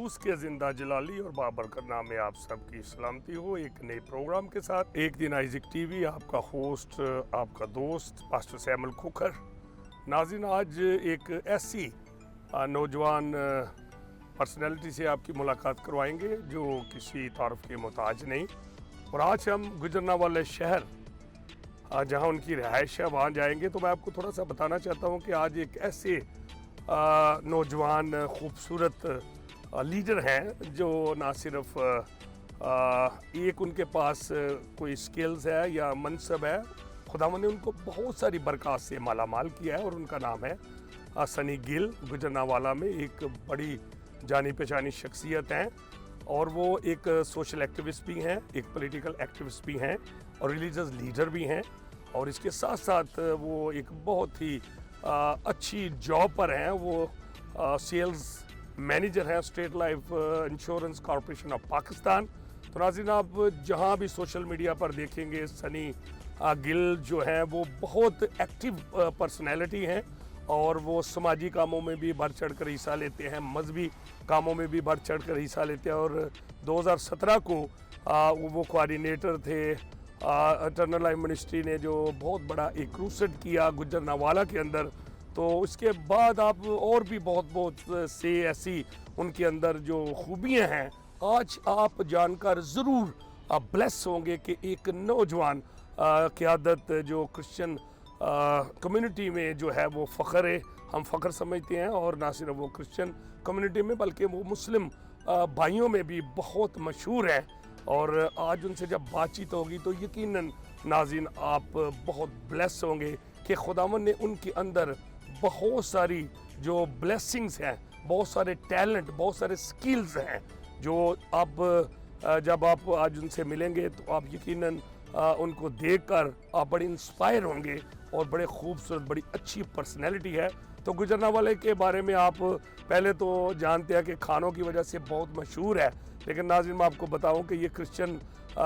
रूस के जिंदा जलाली और बाबरकत नाम में आप सबकी सलामती हो एक नए प्रोग्राम के साथ। एक दिन आइज़िक टीवी, आपका होस्ट, आपका दोस्त पास्टर सैमुअल खुखर। नाज़रीन, आज एक ऐसी नौजवान पर्सनैलिटी से आपकी मुलाकात करवाएंगे जो किसी तारुफ के मोहताज नहीं। और आज हम गुजरनावाला शहर जहां उनकी रिहाइश है वहाँ जाएंगे। तो मैं आपको थोड़ा सा बताना चाहता हूँ कि आज एक ऐसे नौजवान खूबसूरत लीडर हैं जो ना सिर्फ एक उनके पास कोई स्किल्स है या मनसब है, खुदावंद ने उनको बहुत सारी बरकत से मालामाल किया है। और उनका नाम है सनी गिल। गुजरनावाला में एक बड़ी जानी पहचानी शख्सियत हैं और वो एक सोशल एक्टिविस्ट भी हैं, एक पॉलिटिकल एक्टिविस्ट भी हैं और रिलीजियस लीडर भी हैं। और इसके साथ साथ वो एक बहुत ही अच्छी जॉब पर हैं। वो सेल्स मैनेजर हैं state life insurance corporation of Pakistan. तो नाज़रीन, आप जहां भी सोशल मीडिया पर देखेंगे सनी गिल जो हैं वो बहुत एक्टिव पर्सनैलिटी हैं और वो समाजी कामों में भी बढ़ चढ़ कर हिस्सा लेते हैं, मजहबी कामों में भी बढ़ चढ़ कर हिस्सा लेते हैं। और 2017 को वो कोऑर्डिनेटर थे इटर्नल लाइफ मिनिस्ट्री ने, जो बहुत बड़ा एक क्रूसेड किया गुजरनावाला के अंदर। तो उसके बाद आप और भी बहुत से ऐसी उनके अंदर जो खूबियां हैं आज आप जानकर ज़रूर ब्लेस होंगे कि एक नौजवान क़यादत जो क्रिश्चियन कम्युनिटी में जो है वो फ़ख्र है, हम फ़ख्र समझते हैं। और ना सिर्फ वो क्रिश्चियन कम्युनिटी में बल्कि वो मुस्लिम भाइयों में भी बहुत मशहूर है। और आज उनसे जब बातचीत होगी तो यकीनन नाज़रीन आप बहुत ब्लेस होंगे कि खुदावंद ने उनके अंदर बहुत सारी जो ब्लेसिंग्स हैं, बहुत सारे टैलेंट, बहुत सारे स्किल्स हैं जो अब जब आप आज उनसे मिलेंगे तो आप यकीनन उनको देखकर आप बड़े इंस्पायर होंगे और बड़े खूबसूरत, बड़ी अच्छी पर्सनैलिटी है। तो गुजरनावाले के बारे में आप पहले तो जानते हैं कि खानों की वजह से बहुत मशहूर है, लेकिन नाज़रीन मैं आपको बताऊं कि ये क्रिश्चियन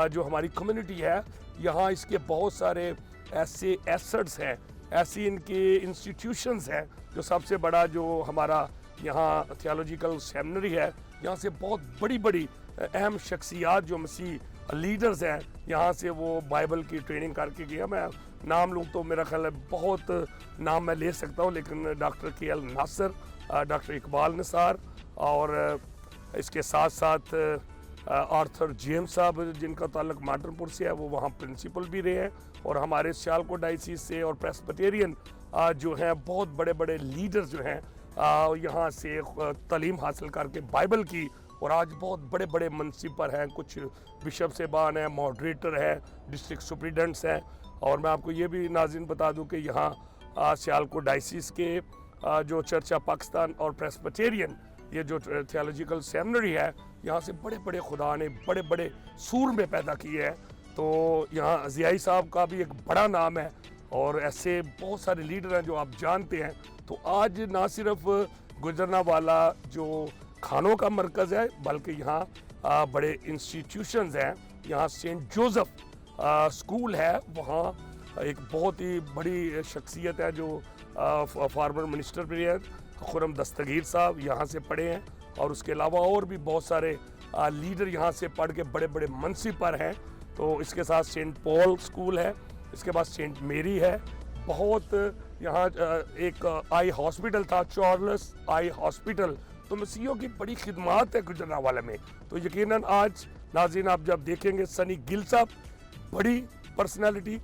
जो हमारी कम्युनिटी है यहाँ इसके बहुत सारे ऐसे एसेट्स हैं, ऐसी इनके इंस्टीट्यूशंस हैं। जो सबसे बड़ा जो हमारा यहाँ थियोलॉजिकल सेमिनरी है, यहाँ से बहुत बड़ी बड़ी अहम शख्सियात जो मसीह लीडर्स हैं यहाँ से वो बाइबल की ट्रेनिंग करके गया। मैं नाम लूँ तो मेरा ख्याल है बहुत नाम मैं ले सकता हूँ, लेकिन डॉक्टर KL नासर, डॉक्टर इकबाल निसार और इसके साथ साथ आर्थर जेम्स साहब जिनका ताल्लुक मार्टनपुर से है, वो वहाँ प्रिंसिपल भी रहे हैं। और हमारे सियालकोट डायसिस से और प्रेस्बिटेरियन जो हैं बहुत बड़े बड़े लीडर्स जो हैं यहाँ से तालीम हासिल करके बाइबल की और आज बहुत बड़े बड़े मनसिब पर हैं। कुछ बिशप साहबान हैं, मॉडरेटर हैं, डिस्ट्रिक्ट सुप्रिटेंडेंट्स हैं। और मैं आपको ये भी नाज़रीन बता दूं कि यहाँ सियालकोट डायसिस के जो चर्च ऑफ पाकिस्तान और प्रेस्बिटेरियन ये जो थियोलॉजिकल सेमिनरी है, यहाँ से बड़े बड़े खुदा ने बड़े बड़े सूर में पैदा किए हैं। तो यहाँ ज़ियाई साहब का भी एक बड़ा नाम है और ऐसे बहुत सारे लीडर हैं जो आप जानते हैं। तो आज ना सिर्फ गुजरनावाला जो खानों का मरकज़ है बल्कि यहाँ बड़े इंस्टीट्यूशंस हैं। यहाँ सेंट जोसेफ स्कूल है, वहाँ एक बहुत ही बड़ी शख्सियत है जो फॉर्मर मिनिस्टर भी है, खुरम दस्तगीर साहब यहाँ से पढ़े हैं। और उसके अलावा और भी बहुत सारे लीडर यहाँ से पढ़ के बड़े बड़े मनसिब पर हैं। तो इसके साथ सेंट पॉल स्कूल है, इसके बाद सेंट मेरी है। बहुत यहाँ एक आई हॉस्पिटल था, चार्ल्स आई हॉस्पिटल। तो मसीहों की बड़ी खिदमत है गुजरनावाला में। तो यकीनन आज नाज़रीन आप जब देखेंगे सनी गिल साहब, बड़ी पर्सनालिटी,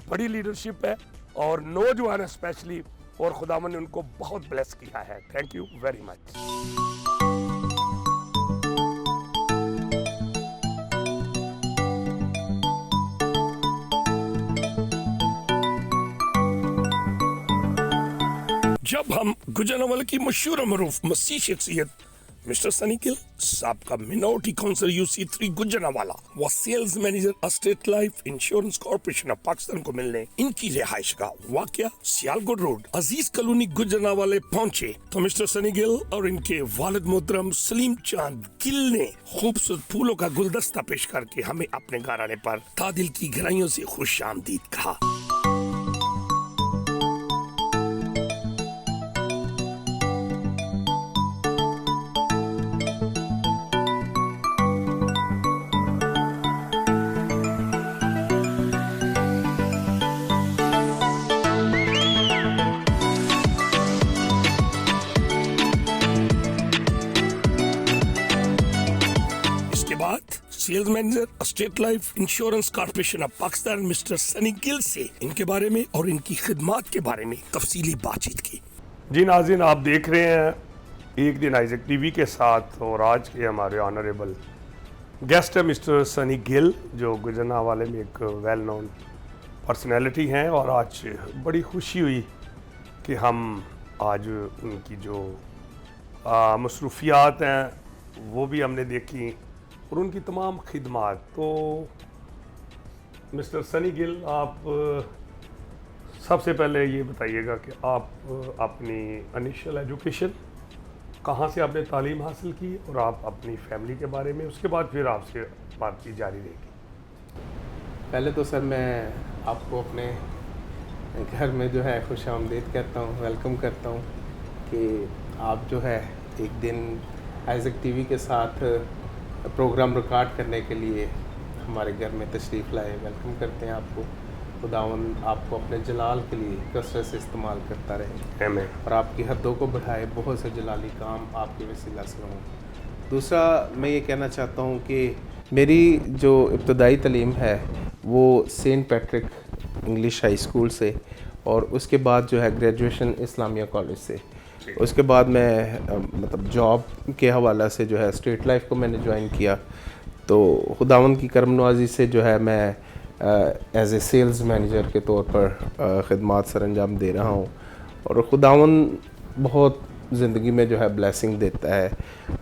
बड़ी लीडरशिप है और नौजवान स्पेशली, और खुदावंद ने उनको बहुत ब्लेस किया है। Thank you very much. जब हम गुजरनावाला की मशहूर मरूफ मसीह शख्सियत मिस्टर सनी गिल साहब का मिनोरिटी काउंसिल UC3 गुजरनावाला व sales manager state life insurance corporation of Pakistan को मिलने इनकी रिहाइश का वाकया सियालकोट रोड अजीज कॉलोनी गुजरनावाले पहुंचे तो मिस्टर सनी गिल और इनके वालिद मोहतरम सलीम चांद गिल ने खूबसूरत फूलों का गुलदस्ता पेश करके हमें अपने घर आने पर तादिल की गहराइयों से खुश आमदीद कहा। Sales manager state life insurance corporation of Pakistan mister Sunny Gill से इनके बारे में और इनकी खिदमत के बारे में तफसीली बातचीत की। जी नाज़रीन, आप देख रहे हैं एक दिन आइजक टीवी के साथ, और आज के हमारे ऑनरेबल गेस्ट है मिस्टर सनी गिल, जो गुजरांवाले में एक वेल नोन पर्सनैलिटी हैं। और आज बड़ी खुशी हुई कि हम आज उनकी जो मसरूफियात हैं वो भी हमने देखी और उनकी तमाम खिदमत। तो मिस्टर सनी गिल, आप सबसे पहले ये बताइएगा कि आप अपनी इनिशियल एजुकेशन कहाँ से आपने तालीम हासिल की और आप अपनी फैमिली के बारे में, उसके बाद फिर आपसे बातचीत जारी रहेगी। पहले तो सर मैं आपको अपने घर में जो है खुश आमदीद कहता हूँ, वेलकम करता हूँ कि आप जो है एक दिन आइजक टीवी के साथ प्रोग्राम रिकॉर्ड करने के लिए हमारे घर में तशरीफ़ लाए। वेलकम करते हैं आपको। खुदावन आपको अपने जलाल के लिए कसरत से इस्तेमाल करता रहे और आपकी हदों को बढ़ाए। बहुत से जलाली काम आपके वसीला से हों। दूसरा मैं ये कहना चाहता हूँ कि मेरी जो इब्तदाई तालीम है वो Saint Patrick English high school से, और उसके बाद जो है ग्रेजुएशन इस्लामिया कॉलेज से। उसके बाद मैं मतलब जॉब के हवाला से जो है स्टेट लाइफ को मैंने ज्वाइन किया। तो खुदावंद की करम नवाजी से जो है मैं एज ए सेल्स मैनेजर के तौर पर ख़िदमत सर अंजाम दे रहा हूँ। और खुदावंद बहुत ज़िंदगी में जो है ब्लेसिंग देता है,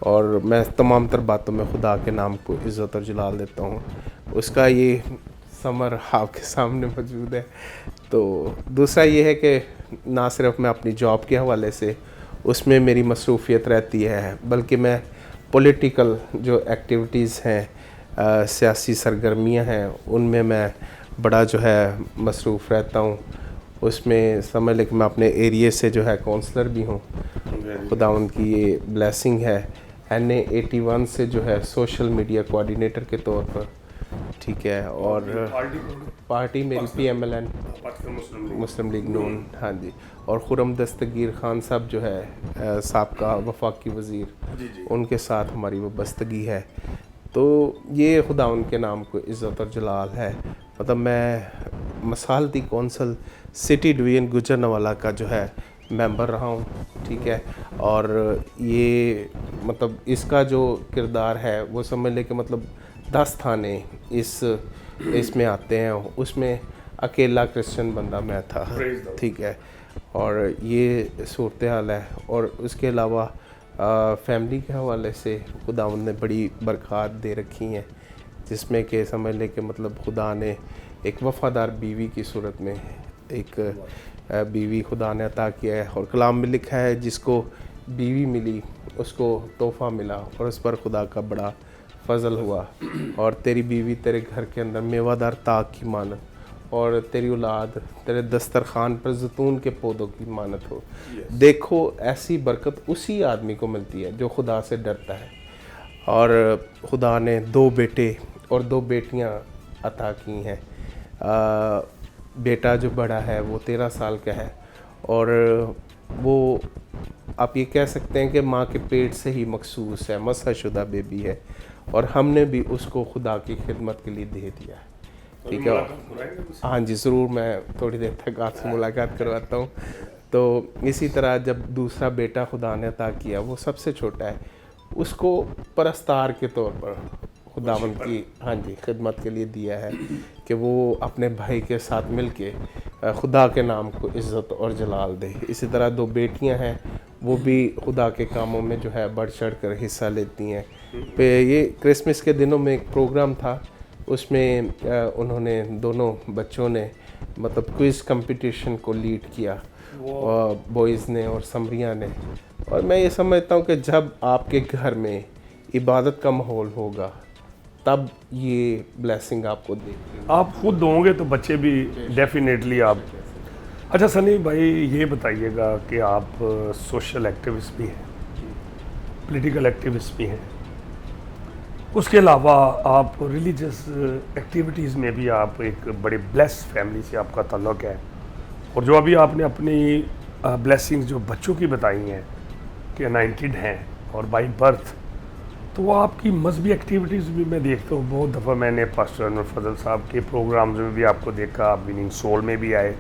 और मैं तमाम तर बातों में खुदा के नाम को इज़्ज़त और जलाल देता हूँ। उसका ये समर आपके सामने मौजूद है। तो दूसरा ये है कि ना सिर्फ मैं अपनी जॉब के हवाले से उसमें मेरी मसरूफ़ियत रहती है, बल्कि मैं पॉलिटिकल जो एक्टिविटीज़ हैं, सियासी सरगर्मियां हैं, उनमें मैं बड़ा जो है मसरूफ़ रहता हूँ। उसमें समझ लें कि मैं अपने एरिए से जो है काउंसलर भी हूँ। खुदावंद की ये ब्लेसिंग है। NA 81 से जो है सोशल मीडिया कोऑर्डिनेटर के तौर पर, ठीक है। और पार्टी मेरी PMLN मुस्लिम लीग नून, हाँ जी। और खुरम दस्तगीर खान साहब जो है साबका वफाकी वज़ीर, उनके साथ हमारी वाबस्तगी है। तो ये खुदा उनके नाम को इज़्ज़त और जलाल है। मतलब मैं मसालती कौंसल सिटी डिवीज़न गुजरांवाला का जो है मेंबर रहा हूँ, ठीक है। और ये मतलब इसका जो किरदार है वो समझ ले कि मतलब 10 थाने इसमें आते हैं, उसमें अकेला क्रिश्चियन बंदा मैं था, ठीक है। और ये सूरत हाल है। और उसके अलावा फैमिली के हवाले से खुदावंद ने बड़ी बरक़ात दे रखी हैं, जिसमें कि समझ लें कि मतलब खुदा ने एक वफ़ादार बीवी की सूरत में एक बीवी खुदा ने अता किया है। और कलाम में लिखा है जिसको बीवी मिली उसको तोहफ़ा मिला, और उस पर खुदा का बड़ा फ़ज़ल हुआ। और तेरी बीवी तेरे घर के अंदर मेवादार ताक की मानत, और तेरी औलाद तेरे दस्तरखान पर जैतून के पौधों की मानत हो। देखो ऐसी बरकत उसी आदमी को मिलती है जो खुदा से डरता है। और खुदा ने 2 बेटे और 2 बेटियां अता की हैं। बेटा जो बड़ा है वो 13 साल का है, और वो आप ये कह सकते हैं कि माँ के पेट से ही मखसूस है, मसहशुदा बेबी है। और हमने भी उसको खुदा की खिदमत के लिए दे दिया है, ठीक है। हाँ जी, ज़रूर, मैं थोड़ी देर तक आपसे मुलाकात करवाता हूँ। तो इसी तरह जब दूसरा बेटा खुदा ने अता किया, वो सबसे छोटा है, उसको परस्तार के तौर पर खुदावंद की, हाँ जी, खिदमत के लिए दिया है कि वो अपने भाई के साथ मिलके खुदा के नाम को इज़्ज़त और जलाल दे। इसी तरह 2 बेटियां हैं, वो भी खुदा के कामों में जो है बढ़ चढ़ कर हिस्सा लेती हैं। पे ये क्रिसमस के दिनों में एक प्रोग्राम था, उसमें उन्होंने दोनों बच्चों ने मतलब क्विज़ कंपटीशन को लीड किया, बॉयज़ ने और समरिया ने। और मैं ये समझता हूँ कि जब आपके घर में इबादत का माहौल होगा तब ये ब्लेसिंग आपको देगी। आप खुद होंगे तो बच्चे भी डेफिनेटली आप। अच्छा सनी भाई, ये बताइएगा कि आप सोशल एक्टिविस्ट भी हैं, पॉलिटिकल एक्टिविस्ट भी हैं, उसके अलावा आप रिलीजियस एक्टिविटीज़ में भी आप एक बड़े ब्लेस फैमिली से आपका ताल्लुक़ है। और जो अभी आपने अपनी ब्लेसिंग्स जो बच्चों की बताई हैं कि अनॉइंटेड हैं और बाई बर्थ, तो आपकी मजहबी एक्टिविटीज़ भी मैं देखता हूँ, बहुत दफ़ा मैंने पास्टर अनवर फजल साहब के प्रोग्राम्स में भी आपको देखा, आप विनिंग सोल में भी आए,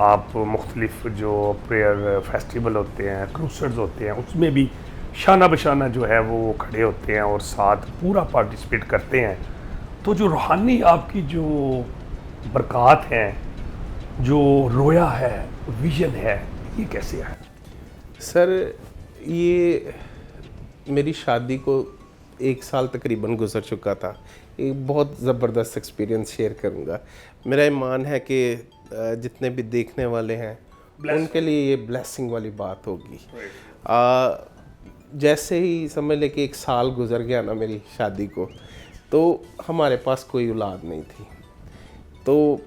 आप मुख्तलिफ जो प्रेयर फेस्टिवल होते हैं, क्रूसेड्स होते हैं, उसमें भी शाना बशाना जो है वो खड़े होते हैं और साथ पूरा पार्टिसिपेट करते हैं। तो जो रूहानी आपकी जो बरक़ात हैं, जो रोया है, विजन है, ये कैसे है? सर, ये मेरी शादी को 1 साल तकरीबन गुजर चुका था। एक बहुत ज़बरदस्त एक्सपीरियंस शेयर करूँगा। मेरा ईमान है कि जितने भी देखने वाले हैं उनके लिए ये ब्लेसिंग वाली बात होगी। जैसे ही समझ ले कि 1 साल गुजर गया ना मेरी शादी को, तो हमारे पास कोई औलाद नहीं थी। तो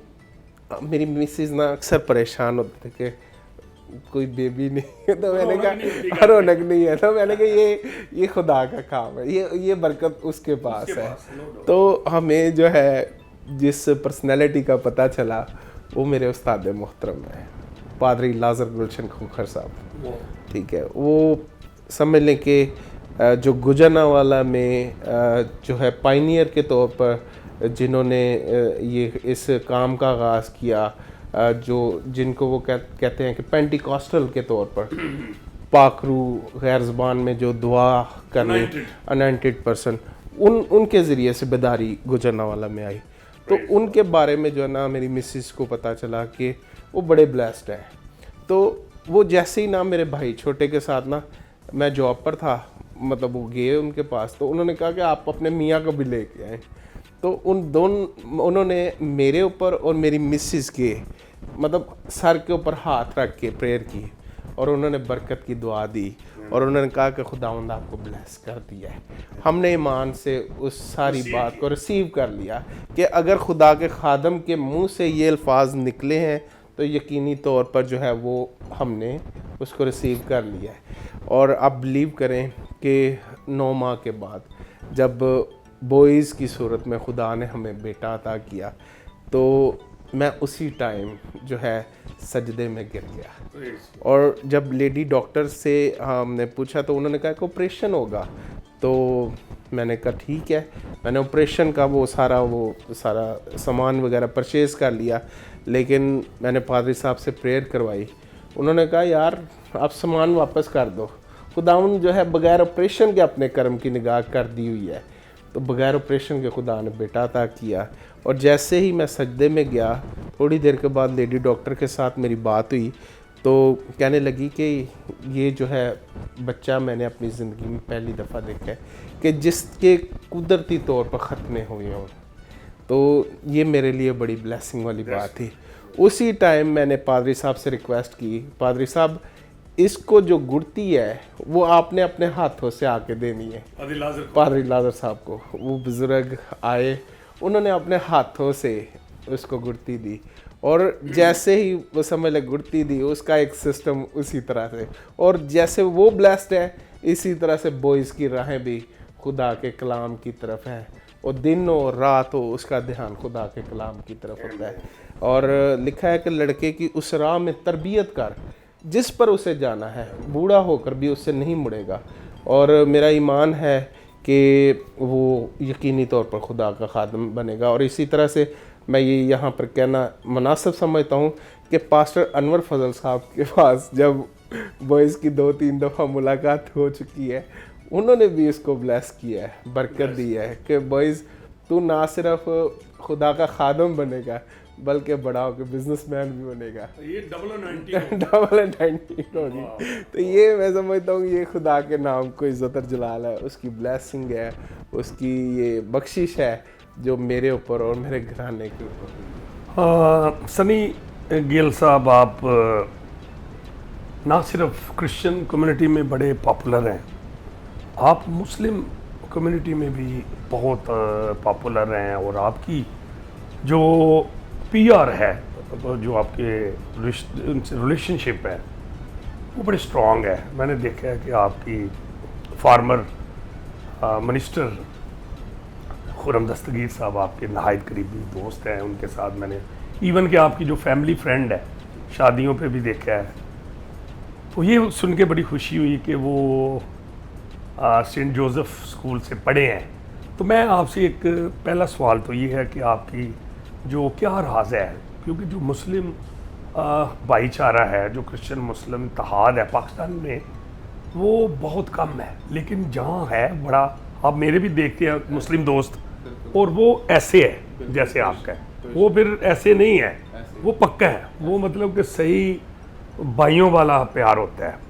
मेरी मिसेज़ ना अक्सर परेशान होते थे कि कोई बेबी नहीं है। तो मैंने कहा रौनक नहीं है। तो मैंने कहा ये खुदा का काम है, ये बरकत उसके पास है। तो हमें जो है जिस पर्सनैलिटी का पता चला वो मेरे उस्ताद मोहतरम है, पादरी लाजर गुलशन खोखर साहब। ठीक है, वो समझ लें कि जो गुजरांवाला में जो है पायनियर के तौर पर जिन्होंने ये इस काम का आगाज़ किया, जो जिनको वो कहते हैं कि पेंटिकॉस्टल के तौर पर पाखरू गैर ज़बान में जो दुआ करनी, अनॉइंटेड पर्सन, उनके ज़रिए से बेदारी गुजरांवाला में आई। तो उनके बारे में जो है ना मेरी मिसिस को पता चला कि वो बड़े ब्लेस्ड हैं। तो वो जैसे ही ना मेरे भाई छोटे के साथ ना मैं जॉब पर था, मतलब वो गए उनके पास, तो उन्होंने कहा कि आप अपने मियाँ को भी लेके आए। तो उन्होंने मेरे ऊपर और मेरी मिसिस के मतलब सर के ऊपर हाथ रख के प्रेयर की और उन्होंने बरकत की दुआ दी और उन्होंने कहा कि खुदावंद आपको ब्लेस कर दिया है। हमने ईमान से उस सारी बात को रिसीव कर लिया कि अगर खुदा के खादम के मुंह से ये अल्फाज निकले हैं तो यकीनी तौर पर जो है वो हमने उसको रिसीव कर लिया है। और आप बिलीव करें कि 9 माह के बाद जब बॉयज़ की सूरत में खुदा ने हमें बेटा अता किया, तो मैं उसी टाइम जो है सजदे में गिर गया। और जब लेडी डॉक्टर से हमने पूछा तो उन्होंने कहा कि ऑपरेशन होगा। तो मैंने कहा ठीक है, मैंने ऑपरेशन का वो सारा सामान वगैरह परचेज़ कर लिया। लेकिन मैंने पादरी साहब से प्रेयर करवाई। उन्होंने कहा यार आप सामान वापस कर दो, खुदावन जो है बग़ैर ऑपरेशन के अपने कर्म की निगाह कर दी हुई है। तो बग़ैर ऑपरेशन के खुदा ने बेटा अता किया। और जैसे ही मैं सजदे में गया, थोड़ी देर के बाद लेडी डॉक्टर के साथ मेरी बात हुई तो कहने लगी कि ये जो है बच्चा मैंने अपनी ज़िंदगी में पहली दफ़ा देखा है कि जिसके कुदरती तौर पर ख़त्मे हुए हों। तो ये मेरे लिए बड़ी ब्लेसिंग वाली बात थी। उसी टाइम मैंने पादरी साहब से रिक्वेस्ट की, पादरी साहब इसको जो गुड़ती है वो आपने अपने हाथों से आके देनी है। पादरी लाजर साहब को, वो बुज़ुर्ग आए, उन्होंने अपने हाथों से उसको गुड़ती दी और जैसे ही वो समझ ले गुड़ती दी, उसका एक सिस्टम उसी तरह से, और जैसे वो ब्लेस्ड है इसी तरह से बॉयज़ की राहें भी खुदा के कलाम की तरफ है और दिन हो रात हो उसका ध्यान खुदा के कलाम की तरफ होता है। और लिखा है कि लड़के की उस राह में तरबियत कर जिस पर उसे जाना है, बूढ़ा होकर भी उससे नहीं मुड़ेगा। और मेरा ईमान है कि वो यकीनी तौर पर खुदा का खादम बनेगा। और इसी तरह से मैं ये यहाँ पर कहना मुनासिब समझता हूँ कि पास्टर अनवर फजल साहब के पास जब बॉयज़ की 2-3 दफ़ा मुलाकात हो चुकी है, उन्होंने भी इसको ब्लेस किया है, बरकत दी है कि बॉयज़ तू ना सिर्फ खुदा का खादम बनेगा बल्कि बड़ा होकर बिजनेसमैन भी बनेगा। ये डबल होगी। तो ये मैं समझता हूँ ये खुदा के नाम को इज़्ज़त और जलाल है, उसकी ब्लेसिंग है, उसकी ये बख्शिश है जो मेरे ऊपर और मेरे घराने के ऊपर। सनी गिल साहब, आप ना सिर्फ क्रिश्चियन कम्युनिटी में बड़े पॉपुलर हैं, आप मुस्लिम कम्युनिटी में भी बहुत पॉपुलर हैं और आपकी जो पीआर है, जो आपके रिलेशनशिप है वो बड़े स्ट्रॉन्ग है। मैंने देखा है कि आपकी फार्मर मिनिस्टर खुरम दस्तगीर साहब आपके नहायत करीबी दोस्त हैं, उनके साथ मैंने इवन कि आपकी जो फैमिली फ्रेंड है शादियों पे भी देखा है। तो ये सुन के बड़ी खुशी हुई कि वो सेंट जोसेफ स्कूल से पढ़े हैं, तो मैं आपसे एक पहला सवाल तो ये है कि आपकी जो क्या राज है, क्योंकि जो मुस्लिम भाईचारा है, जो क्रिश्चियन मुस्लिम इत्तेहाद है पाकिस्तान में, वो बहुत कम है, लेकिन जहाँ है बड़ा, आप मेरे भी देखते हैं मुस्लिम दोस्त, और वो ऐसे है जैसे आपका है, वो फिर ऐसे नहीं है, वो पक्का है, वो मतलब कि सही भाइयों वाला प्यार होता है।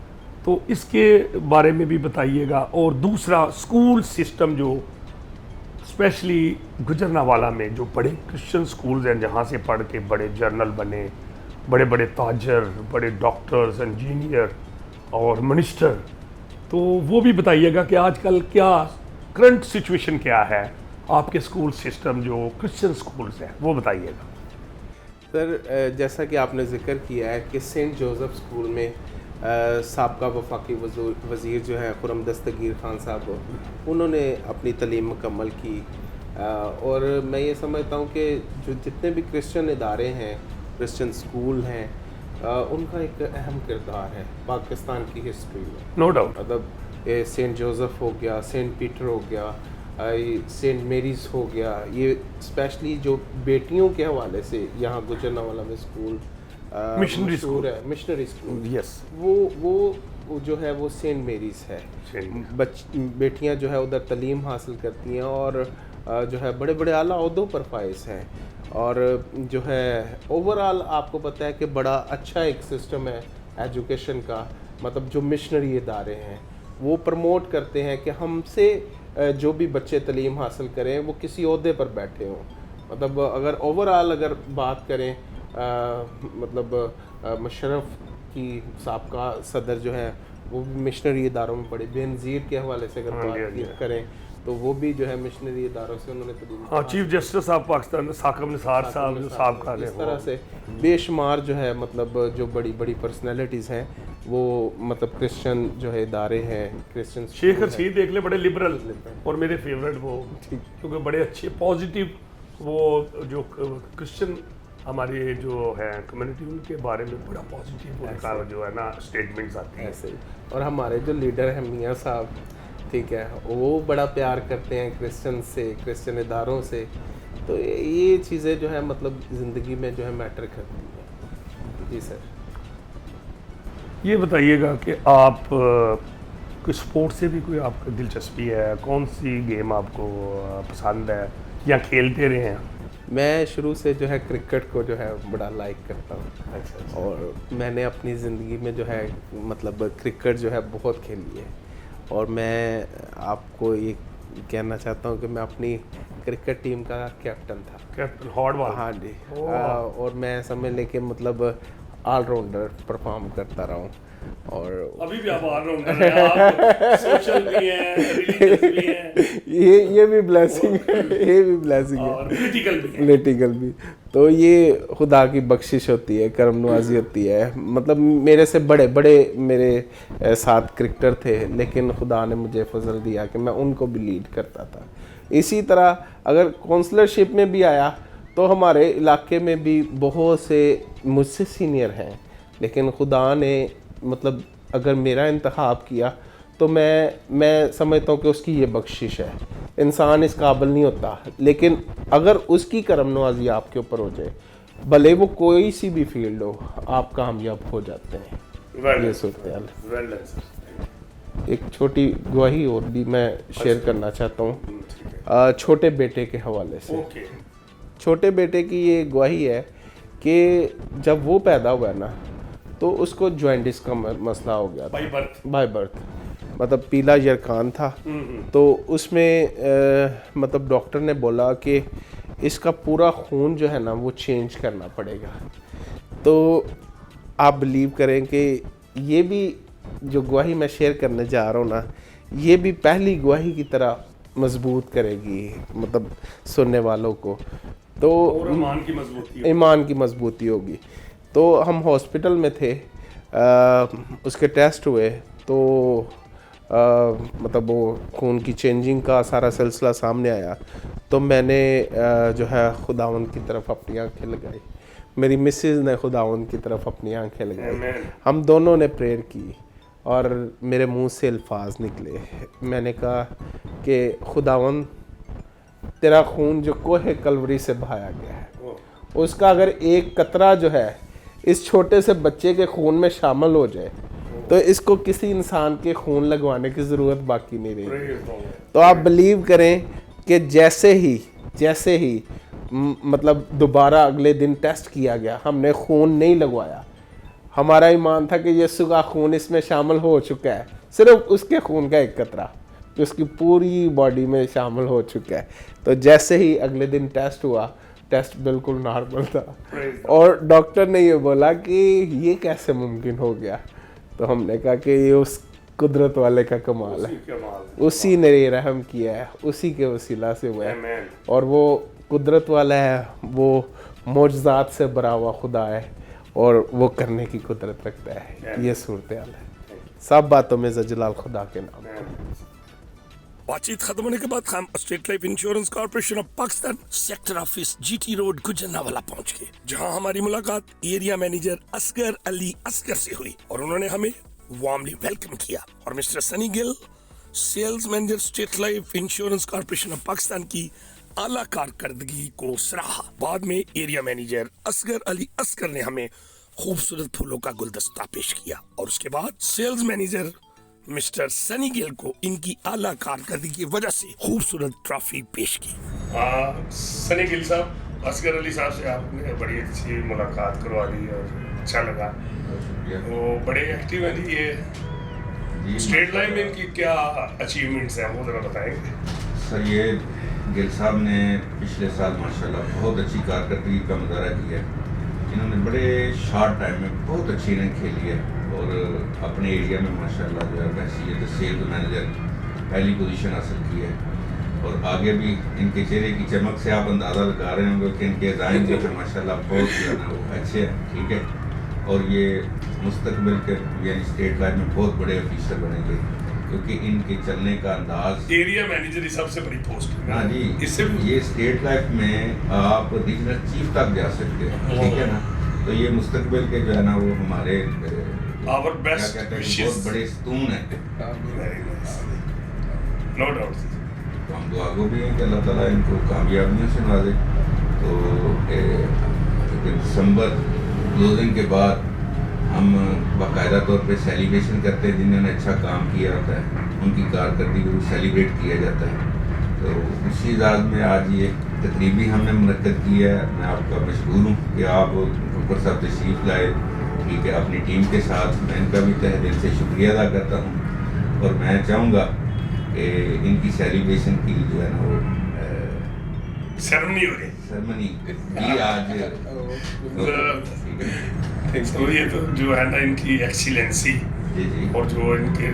तो इसके बारे में भी बताइएगा। और दूसरा, स्कूल सिस्टम जो स्पेशली गुजरनावाला में जो बड़े क्रिश्चियन स्कूल्स हैं, जहाँ से पढ़ के बड़े जर्नल बने, बड़े बड़े ताजर, बड़े डॉक्टर्स, इंजीनियर और मिनिस्टर, तो वो भी बताइएगा कि आजकल क्या करंट सिचुएशन क्या है आपके स्कूल सिस्टम जो क्रिश्चियन स्कूल्स हैं, वो बताइएगा। सर, जैसा कि आपने जिक्र किया है कि सेंट जोसेफ स्कूल में साबका वफाकी वज़ीर जो है खुर्रम दस्तगीर खान साहब, उन्होंने अपनी तालीम मुकम्मल की। और मैं ये समझता हूँ कि जो जितने भी क्रिश्चियन इदारे हैं, क्रिश्चियन स्कूल हैं, उनका एक अहम किरदार है पाकिस्तान की हिस्ट्री में, नो डाउट। मतलब सेंट जोसेफ हो गया, सेंट पीटर हो गया, सेंट मेरीज़ हो गया, ये स्पेशली जो बेटियों के हवाले से यहाँ गुजरनावाला में स्कूल मिशनरी स्कूल है, मिशनरी स्कूल, यस, वो जो है वो सेंट मेरीज़ है। बेटियाँ जो है उधर तालीम हासिल करती हैं और जो है बड़े बड़े आला ओहदों पर फाइज हैं, और जो है ओवरऑल आपको पता है कि बड़ा अच्छा एक सिस्टम है एजुकेशन का। मतलब जो मिशनरी इदारे हैं वो प्रमोट करते हैं कि हमसे जो भी बच्चे तालीम हासिल करें वो किसी ओहदे पर बैठे हों। मतलब अगर ओवरऑल अगर बात करें, मतलब मुशर्रफ की साबका सदर जो है वो भी मिशनरी इदारों में पढ़े, बेनज़ीर के हवाले से अगर बात करें तो वो भी जो है मिशनरी इदारों से उन्होंने हाँ, चीफ जस्टिस साहब पाकिस्तान साकिब निसार साहब जो साहब इस तरह से बेशुमार जो है मतलब जो बड़ी बड़ी पर्सनैलिटीज़ हैं वो मतलब क्रिश्चियन जो है इदारे हैं, क्रिश्चियन शेख रशीद देख ले, बड़े लिबरल और मेरे फेवरेट वो, क्योंकि बड़े अच्छे पॉजिटिव वो जो क्रिश्चियन हमारे जो है कम्युनिटी, उनके बारे में बड़ा पॉजिटिव उनका जो है ना स्टेटमेंट्स आते हैं ऐसे। और हमारे जो लीडर हैं मियाँ साहब, ठीक है, वो बड़ा प्यार करते हैं क्रिश्चियन से, क्रिश्चियन इदारों से। तो ये चीज़ें जो है मतलब ज़िंदगी में जो है मैटर करती हैं। जी सर। ये बताइएगा कि आप कोई स्पोर्ट से भी कोई आपको दिलचस्पी है, कौन सी गेम आपको पसंद है या खेलते रहे हैं? मैं शुरू से जो है क्रिकेट को जो है बड़ा लाइक करता हूँ। अच्छा। और मैंने अपनी ज़िंदगी में जो है मतलब क्रिकेट जो है बहुत खेली है। और मैं आपको ये कहना चाहता हूँ कि मैं अपनी क्रिकेट टीम का कैप्टन था। कैप्टन हॉर्डवाल? हाँ जी। और मैं समझ लें कि मतलब ऑलराउंडर परफॉर्म करता रहा हूँ। और अभी भी आप ऑलराउंडर हैं, आप सोशल भी हैं, रिलीजियस भी हैं, ये भी ब्लेसिंग है, ये भी ब्लेसिंग है, और पॉलिटिकल भी, पॉलिटिकल भी। तो ये खुदा की बख्शिश होती है, करम नवाजी होती है। मतलब मेरे से बड़े बड़े मेरे साथ क्रिकेटर थे, लेकिन खुदा ने मुझे फजल दिया कि मैं उनको भी लीड करता था। इसी तरह अगर काउंसलरशिप में भी आया तो हमारे इलाके में भी बहुत से मुझसे सीनियर हैं, लेकिन खुदा ने मतलब अगर मेरा इंतखाब किया तो मैं समझता हूँ कि उसकी ये बख्शिश है। इंसान इस काबिल नहीं होता, लेकिन अगर उसकी करम नवाजी आपके ऊपर हो जाए, भले वो कोई सी भी फील्ड हो, आप कामयाब हो जाते हैं। ये सूरत एक छोटी गवाही और भी मैं शेयर करना चाहता हूँ छोटे बेटे के हवाले से। छोटे बेटे की ये गवाही है कि जब वो पैदा हुआ ना तो उसको जॉइंटिस का मसला हो गया था बाय बर्थ। मतलब पीला यरकान था। तो उसमें मतलब डॉक्टर ने बोला कि इसका पूरा खून जो है ना वो चेंज करना पड़ेगा। तो आप बिलीव करें कि ये भी जो गवाही मैं शेयर करने जा रहा हूँ ना, ये भी पहली गवाही की तरह मजबूत करेगी मतलब सुनने वालों को। तो ईमान की मजबूती होगी। तो हम हॉस्पिटल में थे, उसके टेस्ट हुए तो मतलब वो खून की चेंजिंग का सारा सिलसिला सामने आया। तो मैंने जो है खुदावन की तरफ अपनी आंखें लगाई, मेरी मिसेज़ ने खुदावन की तरफ अपनी आंखें लगाई, हम दोनों ने प्रेयर की और मेरे मुंह से अल्फाज निकले। मैंने कहा कि खुदावंद, तेरा खून जो कोहे कलवरी से बहाया गया है, उसका अगर एक कतरा जो है इस छोटे से बच्चे के खून में शामिल हो जाए तो इसको किसी इंसान के खून लगवाने की ज़रूरत बाकी नहीं रही। तो आप बिलीव करें कि जैसे ही मतलब दोबारा अगले दिन टेस्ट किया गया, हमने खून नहीं लगवाया। हमारा ईमान था कि यीशु का खून इसमें शामिल हो चुका है, सिर्फ उसके खून का एक कतरा जो उसकी पूरी बॉडी में शामिल हो चुका है। तो जैसे ही अगले दिन टेस्ट हुआ, टेस्ट बिल्कुल नॉर्मल था और डॉक्टर ने ये बोला कि ये कैसे मुमकिन हो गया। तो हमने कहा कि ये उस कुदरत वाले का कमाल है, उसी ने ये रहम किया है, उसी के वसीला से हुआ है। और वो कुदरत वाला है, वो मौजज़ात से भरा हुआ खुदा है और वो करने की कुदरत रखता है। ये सूरत हाल है। सब बातों में जलाल खुदा के नाम। बातचीत खत्म होने के बाद हम state life insurance corporation of Pakistan sector office GT road Gujranwala पहुंच गए, जहां हमारी मुलाकात एरिया मैनेजर असगर अली असगर से हुई और उन्होंने हमें वार्मली वेलकम किया। और mister Sunny Gill, sales manager state life insurance corporation of Pakistan की आला कारकर्दगी को सराहा। बाद में एरिया मैनेजर असगर अली असगर ने हमें खूबसूरत फूलों का गुलदस्ता पेश किया और उसके बाद sales manager mister Sunny Gill को इनकी आला कारकर्दगी की वजह से खूबसूरत ट्रॉफी पेश की। सनी गिल साहब, असगर अली साहब से आपने बड़ी अच्छी मुलाकात करवा दी और अच्छा लगा। वो बड़े एक्टिव हैं जी। ये स्टेट लाइन में इनकी क्या अचीवमेंट्स हैं वो जरा बताएंगे? सर, ये गिल साहब ने पिछले साल माशाल्लाह बहुत अच्छी कारकर्दगी का मुजाहरा किया है। इन्होंने बड़े शॉर्ट टाइम में बहुत अच्छी इनिंग खेली है और अपने एरिया में माशाल्लाह जो है बहसीयत सेल्स मैनेजर पहली पोजीशन हासिल की है। और आगे भी इनके चेहरे की चमक से आप अंदाज़ा लगा रहे होंगे कि इनके अज़ाइम जो है माशाल्लाह बहुत जो है ना वो अच्छे हैं, ठीक है। और ये मुस्तकबिल के यानी स्टेट लाइन में बहुत बड़े ऑफिसर बनेंगे क्योंकि इनके चलने का अंदाज। एरिया मैनेजर ही सबसे बड़ी पोस्ट है। हाँ जी, इससे ये स्टेट लाइफ में आप रीजनल चीफ तक जा सकते हैं, ठीक है ना। तो ये मुस्तकबिल के जो है ना वो हमारे Our best wishes। बहुत बड़े स्तून है। No doubt. तो हम दुआ गो भी हैं कि अल्लाह ताला इनको कामयाबियों से नवाजे। तो दिसंबर क्लोजिंग के बाद हम बाकायदा तौर पे सेलिब्रेशन करते हैं। जिन्होंने अच्छा काम किया होता है उनकी कारकर्दगी को सेलिब्रेट किया जाता है। तो उसी इजाज़ में आज ये तकरीबी हमने मुनक्कद की है। मैं आपका मशहूर हूँ कि आप ऊपर साहब तशरीफ़ लाए, ठीक है, अपनी टीम के साथ। मैं इनका भी तहे दिल से शुक्रिया अदा करता हूँ और मैं चाहूँगा कि इनकी सेलिब्रेशन की जो है ना वो सेरेमनी हो रही सेरेमनी भी आज तो ये तो जो है ना इनकी एक्सीलेंसी जी और जो इनके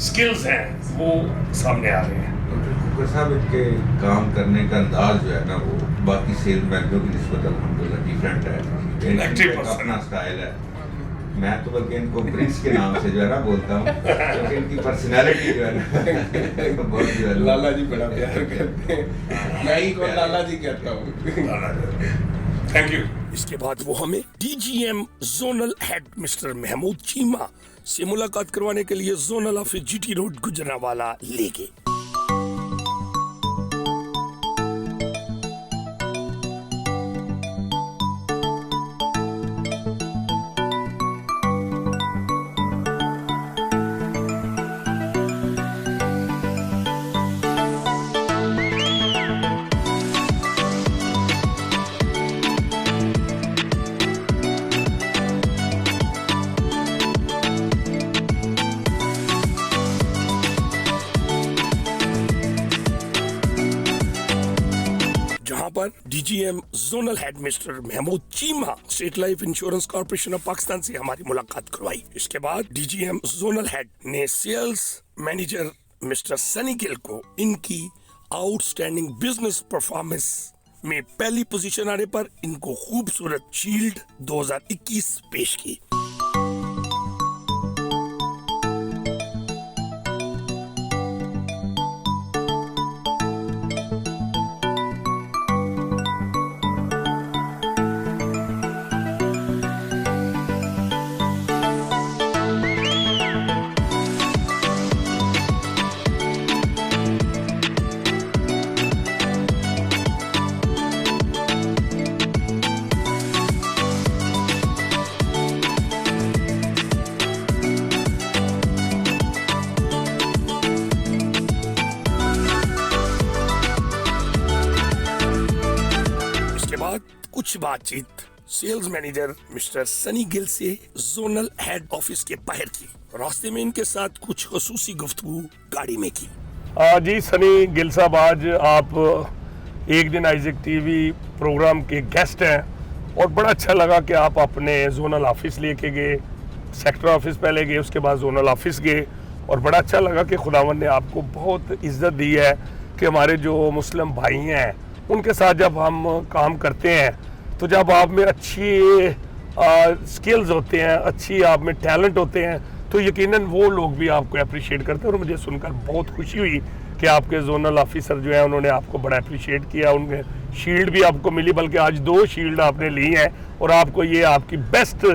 स्किल्स हैं वो सामने आ रहे हैं। डॉक्टर साहब इनके काम करने का अंदाज जो है ना वो बाकी सेल्स मैनेजरों की निस्बत अल्हम्दुलिल्लाह डिफरेंट है। इनका अपना स्टाइल है। मैं तो बल्कि इनको ब्रिक्स के नाम से जो है ना बोलता हूँ क्योंकि इनकी पर्सनैलिटी जो है ना बहुत जो है लाला जी बड़ा प्यार करते हैं। मैं ही को लाला जी कहता हूँ। Thank you. इसके बाद वो हमें DGM zonal head mister Mahmood Cheema से मुलाकात करवाने के लिए zonal office GT road Gujranwala ले गए। पर DGM zonal head mister Mahmood Cheema state life insurance corporation of Pakistan से हमारी मुलाकात करवाई। इसके बाद डीजीएम जोनल हेड ने sales manager mister Sunny Gill को इनकी आउटस्टैंडिंग बिजनेस परफॉर्मेंस में पहली पोजीशन आने पर इनको खूबसूरत शील्ड 2021 पेश की। साथ कुछ बातचीत sales manager mister Sunny Gill से जोनल हेड ऑफिस के बाहर की। रास्ते में इनके साथ कुछ खसूसी गुफ्तगू गाड़ी में की। जी सनी गिल साहब, आज आप एक दिन आइजैक टीवी प्रोग्राम के गेस्ट हैं और बड़ा अच्छा लगा कि आप अपने जोनल ऑफिस लेके गए, सेक्टर ऑफिस पहले गए, उसके बाद जोनल ऑफिस गए और बड़ा अच्छा लगा कि खुदावंद ने आपको बहुत इज्जत दी है कि हमारे जो मुस्लिम भाई हैं उनके साथ जब हम काम करते हैं तो जब आप में अच्छी स्किल्स होते हैं, अच्छी आप में टैलेंट होते हैं तो यकीनन वो लोग भी आपको अप्रिशिएट करते हैं। और मुझे सुनकर बहुत खुशी हुई कि आपके जोनल ऑफिसर जो है उन्होंने आपको बड़ा अप्रिशिएट किया, उनके शील्ड भी आपको मिली, बल्कि आज 2 शील्ड आपने ली हैं और आपको ये आपकी बेस्ट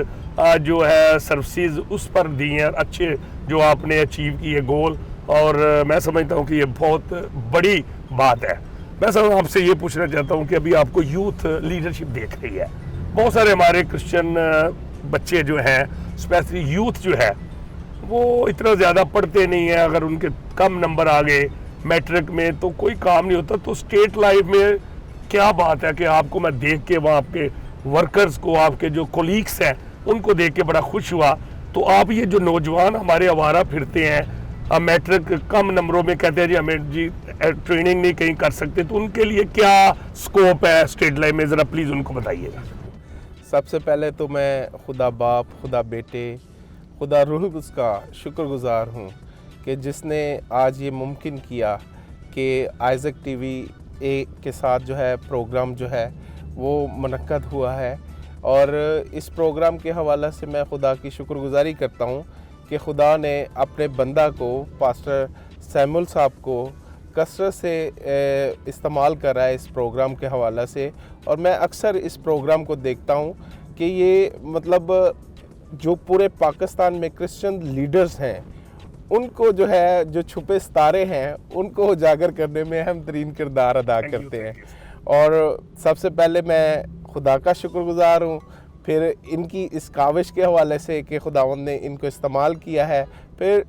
जो है सर्विसेज उस पर दी हैं, अच्छे जो आपने अचीव किए गोल। और मैं समझता हूँ कि ये बहुत बड़ी बात है। मैं सब आपसे ये पूछना चाहता हूँ कि अभी आपको यूथ लीडरशिप देख रही है, बहुत सारे हमारे क्रिश्चियन बच्चे जो हैं, स्पेशली यूथ जो है वो इतना ज़्यादा पढ़ते नहीं है, अगर उनके कम नंबर आ गए मैट्रिक में तो कोई काम नहीं होता। तो स्टेट लाइफ में क्या बात है कि आपको मैं देख के वहाँ आपके वर्कर्स को, आपके जो कोलीग्स हैं उनको देख के बड़ा खुश हुआ। तो आप ये जो नौजवान हमारे आवारा फिरते हैं, अब मैट्रिक कम नंबरों में कहते हैं जी हमें जी ट्रेनिंग नहीं कहीं कर सकते, तो उनके लिए क्या स्कोप है स्टेट लाइफ में, ज़रा प्लीज़ उनको बताइएगा। सबसे पहले तो मैं खुदा बाप, खुदा बेटे, खुदा रूह उसका शुक्रगुजार हूँ कि जिसने आज ये मुमकिन किया कि आइजैक टीवी के साथ जो है प्रोग्राम जो है वो मुनक्कद हुआ है। और इस प्रोग्राम के हवाले से मैं खुदा की शुक्रगुजारी करता हूँ कि खुदा ने अपने बंदा को, पास्टर सैमुअल साहब को कसरत से इस्तेमाल कर रहा है इस प्रोग्राम के हवाले से। और मैं अक्सर इस प्रोग्राम को देखता हूँ कि ये मतलब जो पूरे पाकिस्तान में क्रिश्चियन लीडर्स हैं उनको जो है, जो छुपे सितारे हैं उनको उजागर करने में अहम तरीन किरदार अदा करते हैं। और सबसे पहले मैं खुदा का शुक्रगुजार हूँ, फिर इनकी इस काविश के हवाले से कि खुदावंद ने इनको इस्तेमाल किया है, फिर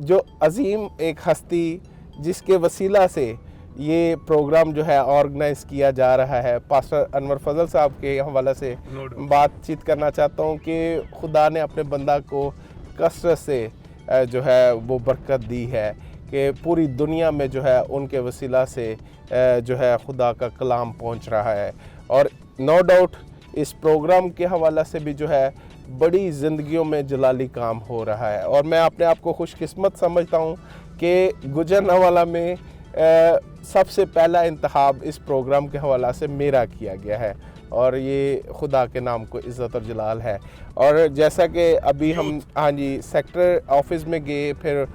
जो अजीम एक हस्ती जिसके वसीला से ये प्रोग्राम जो है ऑर्गेनाइज़ किया जा रहा है, पास्टर अनवर फजल साहब के हवाले से बातचीत करना चाहता हूँ कि खुदा ने अपने बंदा को कसरत से जो है वो बरकत दी है कि पूरी दुनिया में जो है उनके वसीला से जो है खुदा का कलाम पहुँच रहा है। और नो डाउट इस प्रोग्राम के हवाले से भी जो है बड़ी ज़िंदगियों में जलाली काम हो रहा है। और मैं अपने आप को खुशकिस्मत समझता हूँ कि गुजरनावाला में सबसे पहला इंतखाब इस प्रोग्राम के हवाले से मेरा किया गया है और ये खुदा के नाम को इज़्ज़त और जलाल है। और जैसा कि अभी हम हाँ जी सेक्टर ऑफिस में गए, फिर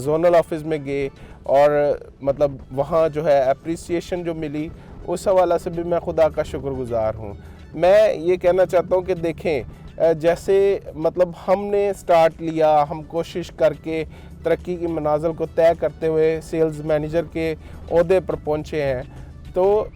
जोनल ऑफिस में गए और मतलब वहाँ जो है अप्रिसिएशन जो मिली उस हवाले से भी मैं खुदा का शुक्रगुजार हूँ। मैं ये कहना चाहता हूँ कि देखें जैसे मतलब हमने स्टार्ट लिया, हम कोशिश करके तरक्की की मनाज़िल को तय करते हुए सेल्स मैनेजर के ओहदे पर पहुँचे हैं, तो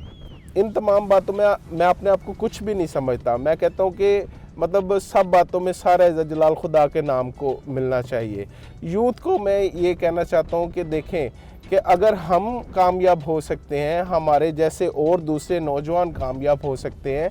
इन तमाम बातों में मैं अपने आप को कुछ भी नहीं समझता। मैं कहता हूँ कि मतलब सब बातों में सारा इज़्ज़त जलाल खुदा के नाम को मिलना चाहिए। यूथ को मैं ये कहना चाहता हूँ कि देखें कि अगर हम कामयाब हो सकते हैं, हमारे जैसे और दूसरे नौजवान कामयाब हो सकते हैं,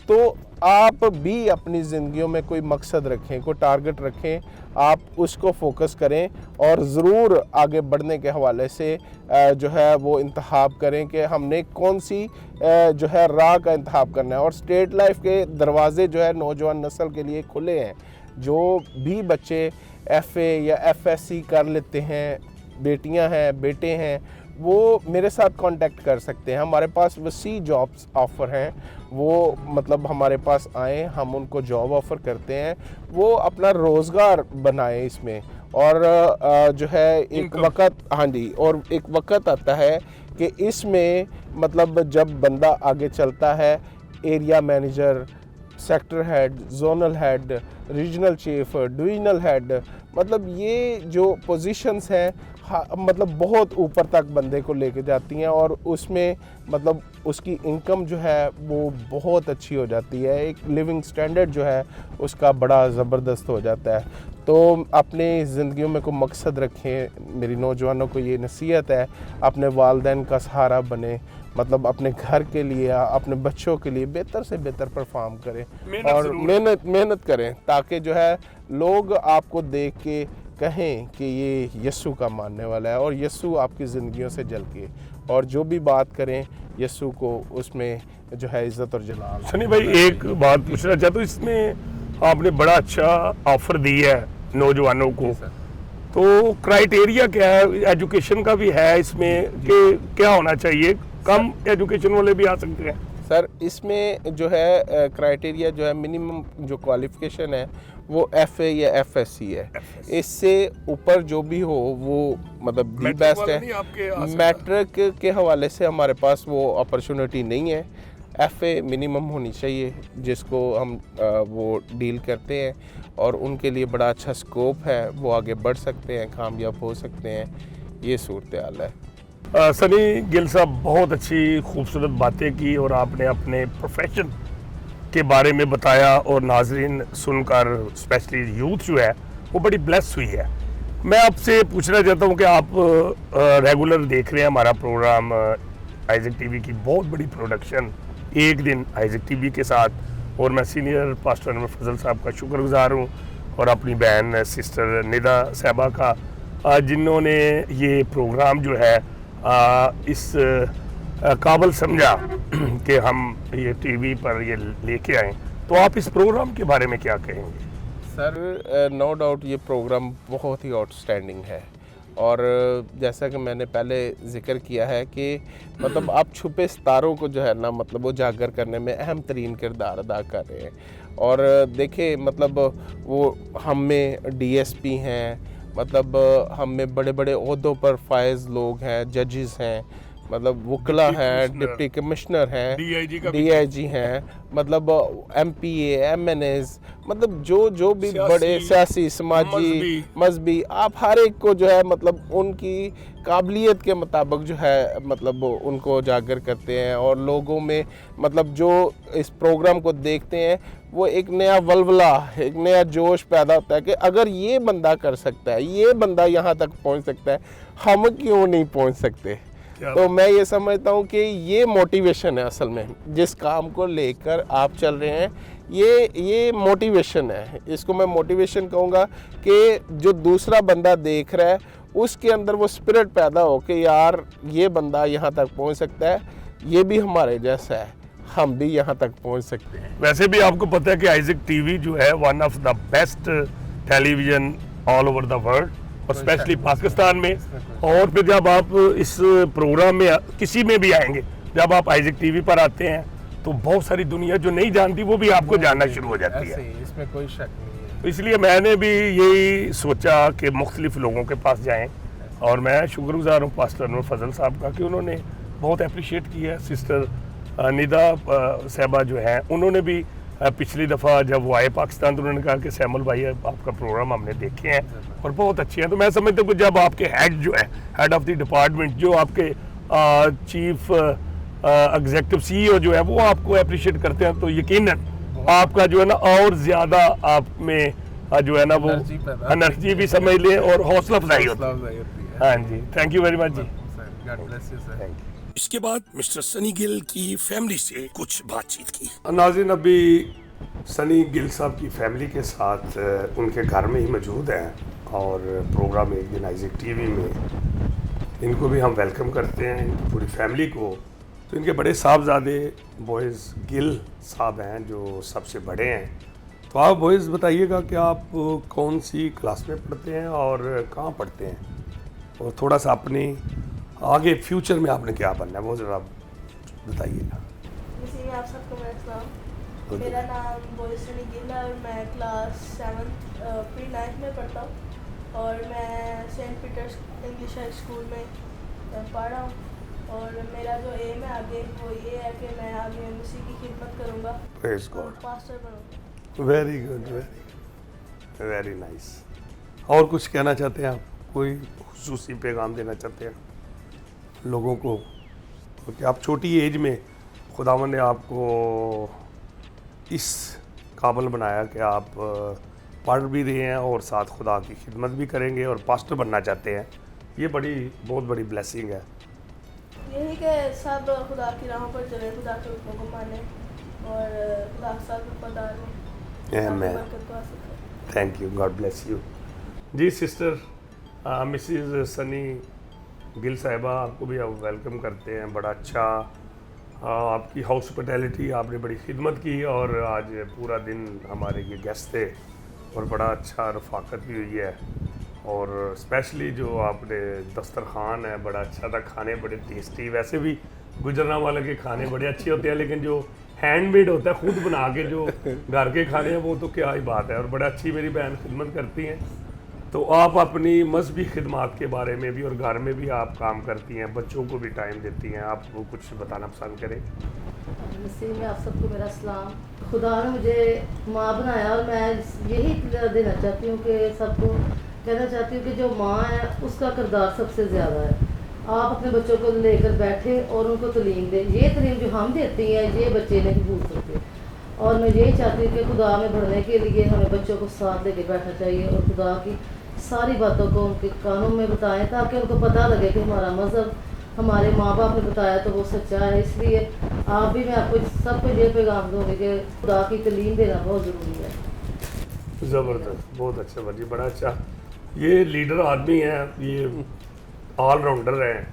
तो आप भी अपनी ज़िंदगियों में कोई मकसद रखें, कोई टारगेट रखें, आप उसको फोकस करें और ज़रूर आगे बढ़ने के हवाले से जो है वो इंतखाब करें कि हमने कौन सी जो है राह का इंतखाब करना है। और स्टेट लाइफ के दरवाज़े जो है नौजवान नस्ल के लिए खुले हैं। जो भी बच्चे FA या FSC कर लेते हैं, बेटियां हैं, बेटे हैं, वो मेरे साथ कांटेक्ट कर सकते हैं। हमारे पास वसी जॉब्स ऑफ़र हैं, वो मतलब हमारे पास आएँ, हम उनको जॉब ऑफ़र करते हैं, वो अपना रोज़गार बनाएं इसमें। और जो है एक वक्त हाँ जी, और एक वक्त आता है कि इसमें मतलब जब बंदा आगे चलता है, area manager, sector head, zonal head, regional chief, divisional head, मतलब ये जो पोजीशंस हैं मतलब बहुत ऊपर तक बंदे को लेके जाती हैं और उसमें मतलब उसकी इनकम जो है वो बहुत अच्छी हो जाती है, एक लिविंग स्टैंडर्ड जो है उसका बड़ा ज़बरदस्त हो जाता है। तो अपनी ज़िंदगियों में कोई मकसद रखें। मेरी नौजवानों को ये नसीहत है, अपने वालिदैन का सहारा बने, मतलब अपने घर के लिए, अपने बच्चों के लिए बेहतर से बेहतर परफॉर्म करें और मेहनत करें, ताकि जो है लोग आपको देख के कहें कि ये यस्सु का मानने वाला है, और यस्सु आपकी ज़िंदगियों से झलके, और जो भी बात करें यस्सु को उसमें जो है इज़्ज़त और जलाल। सनी भाई, एक बात पूछना चाहता हूँ, इसमें आपने बड़ा अच्छा ऑफर दिया है नौजवानों को, तो क्राइटेरिया क्या है? एजुकेशन का भी है इसमें कि क्या होना चाहिए? कम एजुकेशन वाले भी आ सकते हैं? सर, इसमें जो है क्राइटेरिया जो है, मिनिमम जो क्वालिफ़िकेशन है वो FA या FSC है। इससे ऊपर जो भी हो वो मतलब दी बेस्ट है। मैट्रिक के हवाले से हमारे पास वो अपॉर्चुनिटी नहीं है। FA मिनिमम होनी चाहिए जिसको हम वो डील करते हैं, और उनके लिए बड़ा अच्छा स्कोप है, वो आगे बढ़ सकते हैं, कामयाब हो सकते हैं। ये सूरत हाल है। सनी गिल साहब, बहुत अच्छी खूबसूरत बातें की और आपने अपने प्रोफेशन के बारे में बताया, और नाजरीन सुनकर, स्पेशली यूथ जो है वो बड़ी ब्लेस हुई है। मैं आपसे पूछना चाहता हूँ कि आप रेगुलर देख रहे हैं हमारा प्रोग्राम आइजक टीवी की बहुत बड़ी प्रोडक्शन एक दिन आइजक टीवी के साथ, और मैं सीनियर पास्टर अनवर फजल साहब का शुक्रगुजार हूँ, और अपनी बहन सिस्टर निदा साहबा का, जिन्होंने ये प्रोग्राम जो है इस काबिल समझा कि हम ये टीवी पर ये लेके आए। तो आप इस प्रोग्राम के बारे में क्या कहेंगे? सर, नो डाउट ये प्रोग्राम बहुत ही आउटस्टैंडिंग है, और जैसा कि मैंने पहले ज़िक्र किया है कि मतलब आप छुपे सितारों को जो है ना, मतलब वो उजागर करने में अहम तरीन किरदार अदा कर रहे हैं। और देखे मतलब वो हम में DSP हैं, मतलब हम में बड़े बड़े ओहदों पर फायज लोग हैं, जजेस हैं, मतलब वकला हैं, डिप्टी कमिश्नर हैं, DIG हैं, मतलब MPA, MNAs, मतलब जो भी बड़े सियासी, समाजी, मजहबी, आप हर एक को जो है मतलब उनकी काबिलियत के मुताबिक जो है मतलब उनको उजागर करते हैं, और लोगों में मतलब जो इस प्रोग्राम को देखते हैं वो एक नया वलवला, एक नया जोश पैदा होता है कि अगर ये बंदा कर सकता है, ये बंदा यहाँ तक पहुँच सकता है, हम क्यों नहीं पहुँच सकते। तो मैं ये समझता हूँ कि ये मोटिवेशन है असल में, जिस काम को लेकर आप चल रहे हैं, ये मोटिवेशन है। इसको मैं मोटिवेशन कहूँगा कि जो दूसरा बंदा देख रहा है उसके अंदर वो स्पिरिट पैदा हो कि यार ये बंदा यहाँ तक पहुँच सकता है, ये भी हमारे जैसा है, हम भी यहाँ तक पहुँच सकते हैं। वैसे भी आपको पता है कि आइजक टीवी जो है one of the best television all over the world, और स्पेशली पाकिस्तान में। और फिर जब आप इस प्रोग्राम में किसी में भी आएंगे, जब आप आइजक टीवी पर आते हैं तो बहुत सारी दुनिया जो नहीं जानती वो भी आपको जानना शुरू हो जाती है। इसमें कोई शक नहीं है। इसलिए मैंने भी यही सोचा कि मुख्तलिफ लोगों के पास जाएं, और मैं शुक्रगुजार हूँ पास्टर अनवर फजल साहब का कि उन्होंने बहुत अप्रिशिएट किया है। सिस्टर निदा साहबा जो हैं, उन्होंने भी पिछली दफ़ा जब वो आए पाकिस्तान तो उन्होंने कहा कि सैमुल भाई आपका प्रोग्राम हमने देखे हैं और बहुत अच्छे हैं। तो मैं समझता हूँ कि जब आपके हेड जो है, हेड ऑफ द डिपार्टमेंट, जो आपके चीफ एग्जीक्यूटिव CEO जो है वो आपको अप्रिशिएट करते हैं, तो यकीनन आपका जो है ना और ज़्यादा आप में जो है ना वो एनर्जी भी समझ लें और हौसला अफजाई होती है। हाँ जी, थैंक यू वेरी मच जी। इसके बाद मिस्टर सनी गिल की फैमिली से कुछ बातचीत की। नाज़रीन, अभी सनी गिल साहब की फैमिली के साथ उनके घर में ही मौजूद हैं, और प्रोग्राम एक दिन आइजक टीवी में इनको भी हम वेलकम करते हैं, इनकी पूरी फैमिली को। तो इनके बड़े साहबजादे बॉयज़ गिल साहब हैं जो सबसे बड़े हैं। तो आप बॉयज़ बताइएगा कि आप कौन सी क्लास में पढ़ते हैं और कहाँ पढ़ते हैं, और थोड़ा सा अपनी आगे फ्यूचर में आपने क्या बनना है वो ज़रा बताइएगा। जी, आप सबको मेरा सलाम। मेरा नाम बॉयज़ सनी गिल है और मैं क्लास 7 प्री-9 में पढ़ता हूँ, और मैं Saint Peter's English high school में पढ़ रहा हूँ। और मेरा जो एम है आगे वो ये है कि मैं आगे मसीह की खिदमत करूँगा, प्रेज़ गॉड, पास्टर बनूँगा। Very good, very nice. और कुछ कहना चाहते हैं आप, कोई खुसूसी पैगाम देना चाहते हैं लोगों को, क्योंकि आप छोटी एज में खुदावन ने आपको इस काबिल बनाया कि आप पढ़ भी रहे हैं और साथ खुदा की खिदमत भी करेंगे और पास्टर बनना चाहते हैं। ये बहुत बड़ी ब्लेसिंग है। यही कि सब खुदा की राहों पर चले, खुदा के हुक्मों को माने और खुदा के साथ वफादार रहें। आमीन। बरकत को हासिल करें। Thank you, God bless you. जी सिस्टर मिसिज़ सनी गिल साहिबा, आपको भी आप वेलकम करते हैं। बड़ा अच्छा आपकी हॉस्पिटैलिटी, आपने बड़ी खिदमत की और आज पूरा दिन हमारे ये गेस्ट थे और बड़ा अच्छा रफाकत भी हुई है। और स्पेशली जो आपने दस्तरखान है बड़ा अच्छा था, खाने बड़े टेस्टी। वैसे भी गुजरनावाला के खाने बड़े अच्छे होते हैं, लेकिन जो हैंडमेड होता है, खुद बना के जो घर के खाने हैं वो तो क्या ही बात है। और बड़ा अच्छी मेरी बहन खिदमत करती हैं। तो आप अपनी मजहबी खिदमात के बारे में भी और घर में भी आप काम करती हैं, बच्चों को भी टाइम देती हैं, आप वो कुछ बताना पसंद करें? मसीह में आप सबको मेरा सलाम। खुदा ने मुझे माँ बनाया और मैं यही देना चाहती हूँ कि सबको कहना चाहती हूँ कि जो माँ है उसका किरदार सबसे ज़्यादा है। आप अपने बच्चों को लेकर बैठे और उनको तलीम दें। ये तलीम जो हम देती हैं ये बच्चे नहीं भूल सकते। और मैं यही चाहती हूँ कि खुदा में बढ़ने के लिए हमें बच्चों को साथ लेके बैठना चाहिए और खुदा की सारी बातों को उनके कानों में बताएं, ताकि उनको पता लगे कि हमारा मज़हब हमारे माँ बाप ने बताया तो वो सच्चा है। इसलिए आप भी, मैं आपको सबको ये पैगाम दूँगी कि खुदा की तलीम देना बहुत ज़रूरी है। ज़बरदस्त, बहुत अच्छा भाजी, बड़ा अच्छा। ये लीडर आदमी हैं, ये ऑलराउंडर हैं।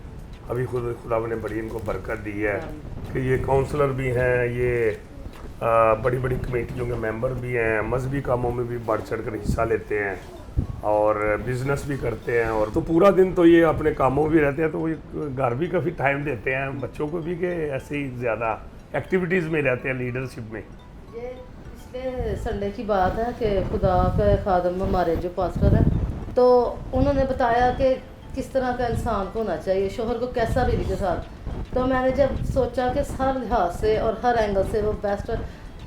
अभी खुदा ने बड़ी इनको बरकत दी है कि ये काउंसलर भी हैं, ये बड़ी बड़ी कमेटियों के मेंबर भी हैं, मजहबी कामों में भी बढ़ चढ़ कर हिस्सा लेते हैं और बिजनेस भी करते हैं। और तो पूरा दिन तो ये अपने कामों में भी रहते हैं, तो ये घर भी काफ़ी टाइम देते हैं बच्चों को भी, कि ऐसे ही ज़्यादा एक्टिविटीज़ में रहते हैं लीडरशिप में। ये पिछले संडे की बात है कि खुदा का खादम हमारे जो पास्टर हैं तो उन्होंने बताया कि किस तरह का इंसान को होना चाहिए, शोहर को कैसा बीवी के साथ। तो मैंने जब सोचा कि हर लिहाज से और हर एंगल से वो बेस्ट है,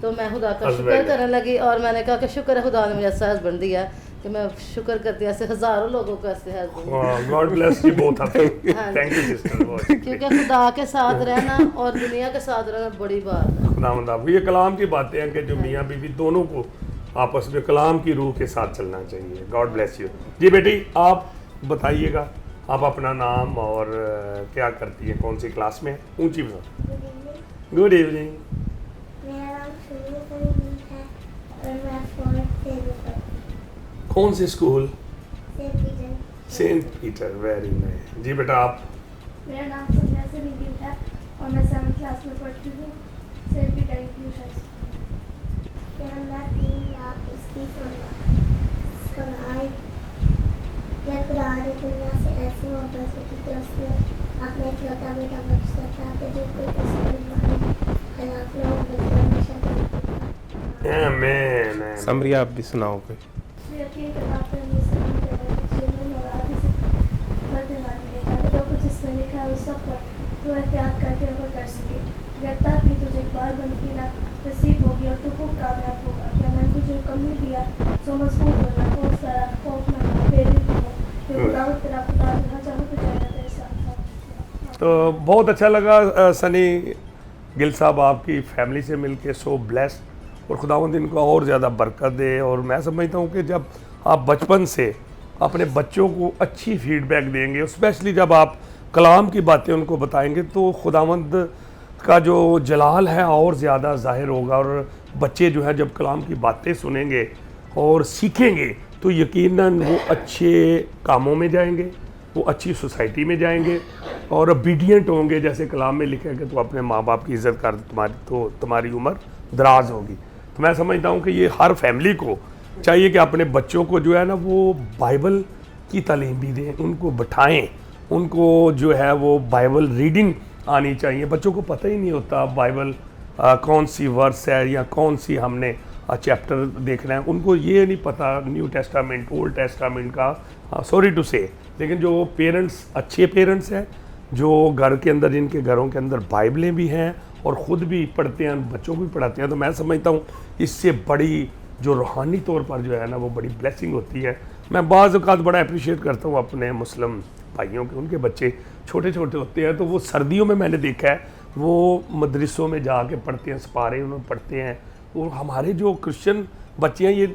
तो मैं खुदा का शुक्र करने लगी और मैंने कहा कि शुक्र है खुदा ने मुझे ऐसा हस्बैंड दिया कि मैं शुक्र करती हूँ। ऐसे हज़ारों लोगों को ऐसे husband, God bless you both of you. Thank you sister. क्योंकि खुदा के साथ रहना और दुनिया के साथ रहना बड़ी बात है। खुदावंद आपको, ये कलाम की बातें हैं कि जो मियाँ बीवी दोनों को आपस में कलाम की रूह के साथ चलना चाहिए। God bless you. जी बेटी, आप बताइएगा, आप अपना नाम और क्या करती हैं, कौन सी क्लास में? ऊंची बात। Good evening. मेरा नाम सुनील है और मैं 4th से पढ़ती हूँ। कौन से school? Saint Peter. Saint Peter, very nice. जी बेटा, आप? मेरा नाम संध्या सुनील है और मैं 7th क्लास में पढ़ती हूँ, Saint Peter English high school. क्या मैं 3 लाख इसकी सुनाई या खुदा ने दुनिया से ऐसी मोहब्बत की कि उसने अपने इकलौता बेटा बख्शा था कि जो कोई किसी भी माने हलाक न हो बल्कि हमेशा आमीन। समरी आप भी सुनाओ कोई। यकीन के बात पर ये सब जीवन और आगे से बढ़ने वाली है, ताकि जो कुछ इसमें लिखा है उस सब पर तो एहतियात करके अमल कर सके। जब तक कि तुझे एक बार बनती ना नसीब होगी और तू खूब कामयाब होगा। क्या मैंने तुझे हुक्म नहीं दिया सो मजबूत होना, हौसला रख, खौफ न हो, प्रेरित हो, कि खुदा तेरा खुदा जहाँ चाहो तो जाएगा तेरे साथ। तो बहुत अच्छा लगा सनी गिल साहब, आपकी फैमिली से मिलके सो ब्लेस्ड, और खुदावंद इनको और ज़्यादा बरकत दे। और मैं समझता हूँ कि जब आप बचपन से अपने बच्चों को अच्छी फीडबैक देंगे, स्पेशली जब आप कलाम की बातें उनको बताएंगे, तो खुदावंद का जो जलाल है और ज़्यादा ज़ाहिर होगा। और बच्चे जो है जब कलाम की बातें सुनेंगे और सीखेंगे तो यकीनन वो अच्छे कामों में जाएंगे, वो अच्छी सोसाइटी में जाएंगे और ओबीडिएंट होंगे। जैसे कलाम में लिखा है कि तो अपने माँ बाप की इज़्ज़त कर, तुम्हारी उम्र दराज होगी। तो मैं समझता हूँ कि ये हर फैमिली को चाहिए कि अपने बच्चों को जो है ना वो बाइबल की तालीम भी दें, उनको बिठाएं, उनको जो है वो बाइबल रीडिंग आनी चाहिए। बच्चों को पता ही नहीं होता बाइबल कौन सी वर्स है या कौन सी हमने चैप्टर देखना है, उनको ये नहीं पता न्यू टेस्टामेंट ओल्ड टेस्टामेंट का, सॉरी टू से। लेकिन जो पेरेंट्स अच्छे पेरेंट्स हैं, जो घर के अंदर, जिनके घरों के अंदर बाइबलें भी हैं और ख़ुद भी पढ़ते हैं, बच्चों को भी पढ़ाते हैं, तो मैं समझता हूँ इससे बड़ी जो रूहानी तौर पर जो है ना वो बड़ी ब्लेसिंग होती है। मैं बाज़ औक़ात बड़ा अप्रिशिएट करता हूँ अपने मुस्लिम भाइयों के, उनके बच्चे छोटे छोटे होते हैं तो वो सर्दियों में मैंने देखा है वो मदरसों में जाके पढ़ते हैं, सपारे उन्होंने पढ़ते हैं और हमारे जो क्रिश्चियन बच्चे हैं ये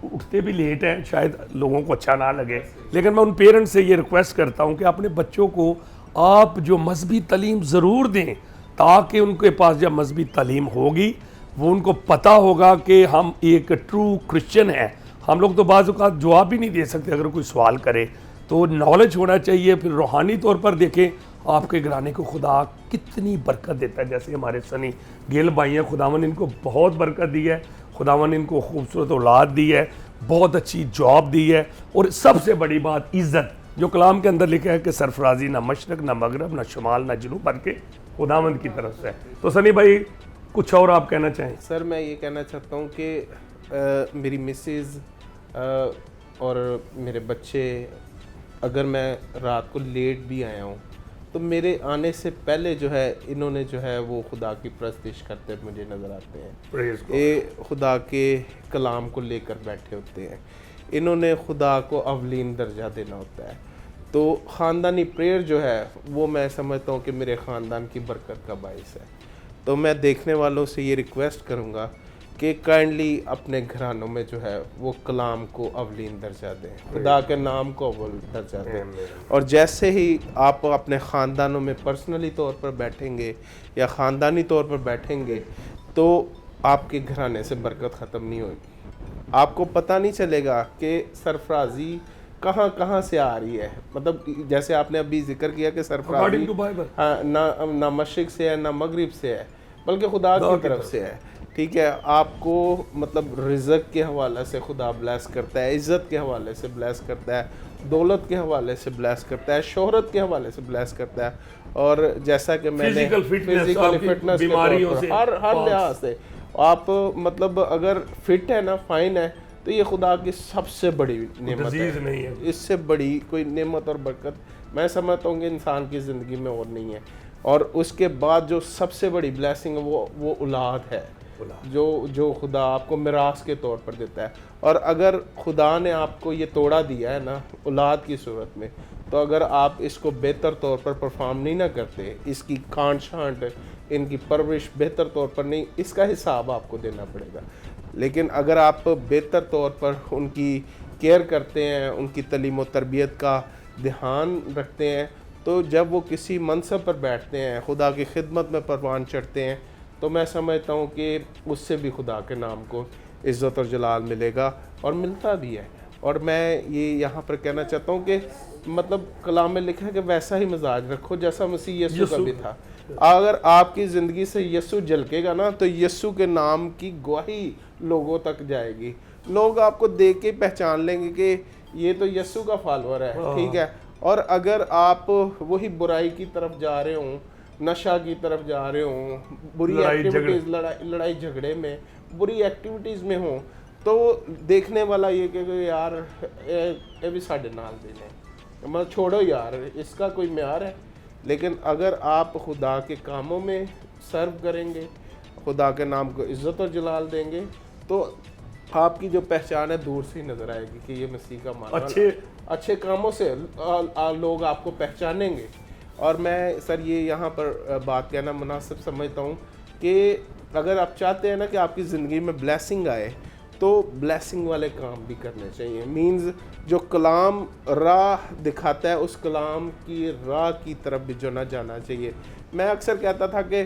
उठते भी लेट हैं, शायद लोगों को अच्छा ना लगे, लेकिन मैं उन पेरेंट्स से ये रिक्वेस्ट करता हूँ कि अपने बच्चों को आप जो मजहबी तालीम ज़रूर दें, ताकि उनके पास जब मजहबी तालीम होगी वो उनको पता होगा कि हम एक ट्रू क्रिश्चियन हैं। हम लोग तो बाज़ औक़ात जवाब भी नहीं दे सकते अगर कोई सवाल करे, तो नॉलेज होना चाहिए। फिर रूहानी तौर पर देखें आपके घराने को खुदा कितनी बरकत देता है। जैसे हमारे सनी गिल भाई हैं, खुदावन इनको बहुत बरकत दी है, खुदावन इनको खूबसूरत औलाद दी है, बहुत अच्छी जॉब दी है, और सबसे बड़ी बात इज़्ज़त, जो कलाम के अंदर लिखा है कि सरफराजी ना मशरक़ ना मगरब ना शुमाल ना जनूब, बल्कि खुदावंद की तरफ से। तो सनी भाई कुछ और आप कहना चाहें? सर मैं ये कहना चाहता हूँ कि मेरी मिसेज़ और मेरे बच्चे, अगर मैं रात को लेट भी आया हूँ तो मेरे आने से पहले जो है इन्होंने जो है वो खुदा की प्रस्तिश करते मुझे नज़र आते हैं। ये खुदा के कलाम को लेकर बैठे होते हैं, इन्होंने खुदा को अवलीन दर्जा देना होता है। तो ख़ानदानी प्रेयर जो है वो मैं समझता हूँ कि मेरे ख़ानदान की बरकत का बाइस है। तो मैं देखने वालों से ये रिक्वेस्ट करूँगा कि काइंडली अपने घरानों में जो है वो कलाम को अवलीन दर्जा दें, खुदा के नाम को अव्वल दर्जा दें। और जैसे ही आप अपने ख़ानदानों में पर्सनली तौर पर बैठेंगे या ख़ानदानी तौर पर बैठेंगे तो आपके घराने से बरकत ख़त्म नहीं होगी। आपको पता नहीं चलेगा कि सरफराजी कहाँ कहाँ से आ रही है। मतलब जैसे आपने अभी जिक्र किया कि सरफराजी ना मशरिक से है ना मगरिब से है, बल्कि खुदा की तरफ से है। ठीक है, आपको मतलब रिज़्क़ के हवाले से खुदा ब्लेस करता है, इज़्ज़त के हवाले से ब्लेस करता है, दौलत के हवाले से ब्लेस करता है, शोहरत के हवाले से ब्लेस करता है। और जैसा कि मैंने फिजिकल फिटनेस बीमारियों से हर लिहाज से आप मतलब अगर फिट है ना, फाइन है, तो ये खुदा की सबसे बड़ी नेमत है। इससे बड़ी कोई नेमत और बरकत मैं समझता हूँ कि इंसान की ज़िंदगी में और नहीं है। और उसके बाद जो सबसे बड़ी ब्लेसिंग है वो औलाद है, जो खुदा आपको मिरास के तौर पर देता है। और अगर खुदा ने आपको ये तोड़ा दिया है ना औलाद की सूरत में, तो अगर आप इसको बेहतर तौर पर परफॉर्म नहीं ना करते, इसकी कांट छांट, इनकी परवरिश बेहतर तौर पर नहीं, इसका हिसाब आपको देना पड़ेगा। लेकिन अगर आप बेहतर तौर पर उनकी केयर करते हैं, उनकी तालीम और तरबियत का ध्यान रखते हैं, तो जब वो किसी मनसब पर बैठते हैं, खुदा की खिदमत में परवान चढ़ते हैं, तो मैं समझता हूँ कि उससे भी खुदा के नाम को इज़्ज़त और जलाल मिलेगा, और मिलता भी है। और मैं ये यहाँ पर कहना चाहता हूँ कि मतलब कलाम में लिखा है कि वैसा ही मिजाज रखो जैसा मसीह यीशु का भी था। अगर आपकी ज़िंदगी से यीशु झलकेगा ना, तो यीशु के नाम की गवाही लोगों तक जाएगी। लोग आपको देख के पहचान लेंगे कि ये तो यीशु का फॉलोअर है। ठीक है, और अगर आप वही बुराई की तरफ जा रहे हो, नशा की तरफ जा रहे हो, बुरी एक्टिविटीज़, लड़ाई झगड़े में, बुरी एक्टिविटीज़ में हो, तो देखने वाला ये कि यार ये भी साढ़े नाल देने, मतलब छोड़ो यार, इसका कोई म्यार है। लेकिन अगर आप खुदा के कामों में सर्व करेंगे, खुदा के नाम को इज़्ज़त और जलाल देंगे, तो आपकी जो पहचान है दूर से ही नज़र आएगी कि ये मसीह का मानने, अच्छे कामों से लोग आपको पहचानेंगे। और मैं सर ये यहाँ पर बात कहना मुनासिब समझता हूँ कि अगर आप चाहते हैं ना कि आपकी ज़िंदगी में ब्लेसिंग आए, तो ब्लेसिंग वाले काम भी करने चाहिए। मींस जो कलाम राह दिखाता है, उस कलाम की राह की तरफ भी जो ना जाना चाहिए। मैं अक्सर कहता था कि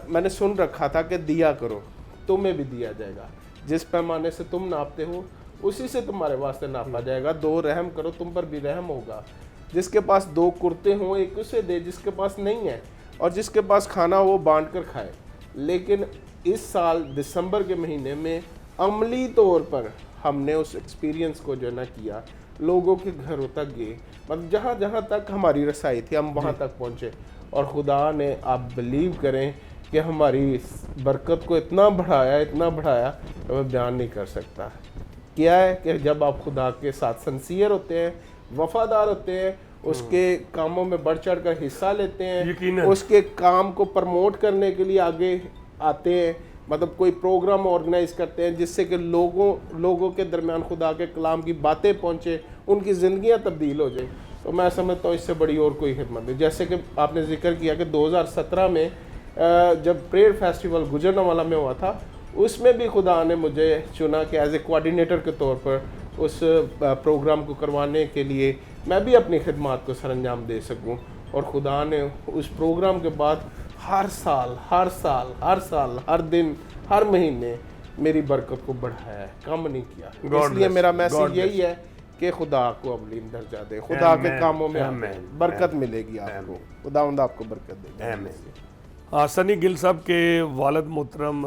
मैंने सुन रखा था कि दिया करो तुम्हें भी दिया जाएगा, जिस पैमाने से तुम नापते हो उसी से तुम्हारे वास्ते नापा जाएगा। दो रहम करो तुम पर भी रहम होगा। जिसके पास दो कुर्ते हों एक उसे दे, जिसके पास नहीं है, और जिसके पास खाना हो वो बांट कर खाए। लेकिन इस साल दिसंबर के महीने में अमली तौर पर हमने उस एक्सपीरियंस को जो ना किया, लोगों के घरों तक गए, मतलब जहाँ जहाँ तक हमारी रसाई थी हम वहाँ तक पहुँचे। और खुदा ने, आप बिलीव करें कि हमारी बरकत को इतना बढ़ाया तो मैं बयान नहीं कर सकता। क्या है कि जब आप खुदा के साथ सिंसियर होते हैं, वफादार होते हैं, उसके कामों में बढ़ चढ़ कर हिस्सा लेते हैं, उसके काम को प्रमोट करने के लिए आगे आते हैं, मतलब कोई प्रोग्राम ऑर्गेनाइज करते हैं जिससे कि लोगों के दरमियान खुदा के कलाम की बातें पहुँचे, उनकी ज़िंदगियाँ तब्दील हो जाए, तो मैं समझता हूँ इससे बड़ी और कोई खिदमत नहीं। जैसे कि आपने जिक्र किया कि 2017 में जब प्रेयर फेस्टिवल गुजरनवाला में हुआ था, उसमें भी खुदा ने मुझे चुना कि एज ए कोऑर्डिनेटर के तौर पर उस प्रोग्राम को करवाने के लिए मैं भी अपनी खिदमत को सरअंजाम दे सकूं। और खुदा ने उस प्रोग्राम के बाद हर साल हर दिन हर महीने मेरी बरकत को बढ़ाया है, कम नहीं किया। इसलिए मेरा मैसेज यही है कि खुदा को अवलीन दर्जा दे, खुदा के कामों में बरकत मिलेगी आपको, खुदावंद आपको बरकत देगा। सनी गिल साहब के वालिद मोहतरम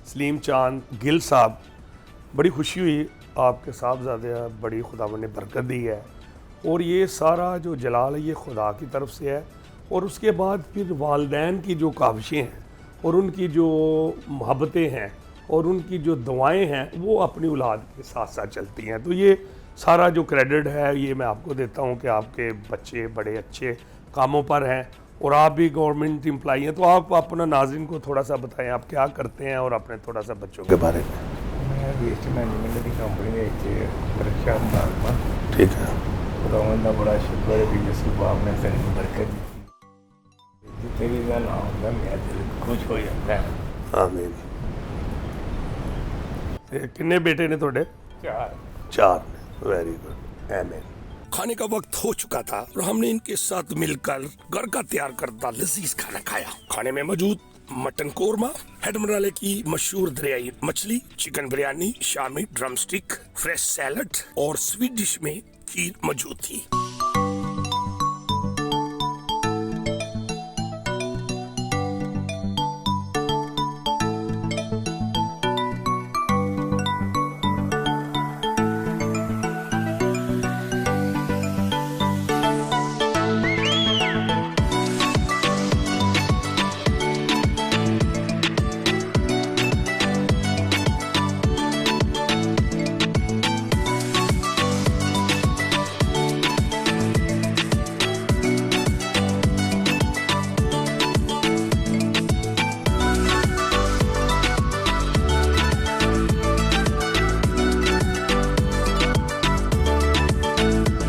सलीम चांद गिल साहब, बड़ी खुशी हुई, आपके साहबजादे बड़ी खुदावंद ने बरकत दी है। और ये सारा जो जलाल है ये खुदा की तरफ से है। और उसके बाद फिर वालिदैन की जो काविशें हैं और उनकी जो मोहब्बतें हैं और उनकी जो दुआएं हैं वो अपनी औलाद के साथ साथ चलती हैं। तो ये सारा जो क्रेडिट है ये मैं आपको देता हूँ कि आपके बच्चे बड़े अच्छे कामों पर हैं और आप भी गवर्नमेंट एम्प्लॉई हैं। तो आप अपना नाज़रीन को थोड़ा सा बताएं आप क्या करते हैं और अपने थोड़ा सा बच्चों के बारे में। मैं वेस्ट मैनेजमेंट की कंपनी में परीक्षा मुलाजमा। ठीक है, खुदावंद का बड़ा शुक्र है कि जिस आपने तेरी बरकत दी, तेरी का नाम होता मेरा दिल खुश हो जाता है। आमीन। कितने बेटे ने थोड़े? 4। वेरी गुड, आमीन। खाने का वक्त हो चुका था और हमने इनके साथ मिलकर घर का तैयार करता लजीज खाना खाया। खाने में मौजूद मटन कोरमा, हेडमराले की मशहूर दरियाई मछली, chicken biryani, Shami drum stick, fresh salad और स्वीट डिश में खीर मौजूद थी।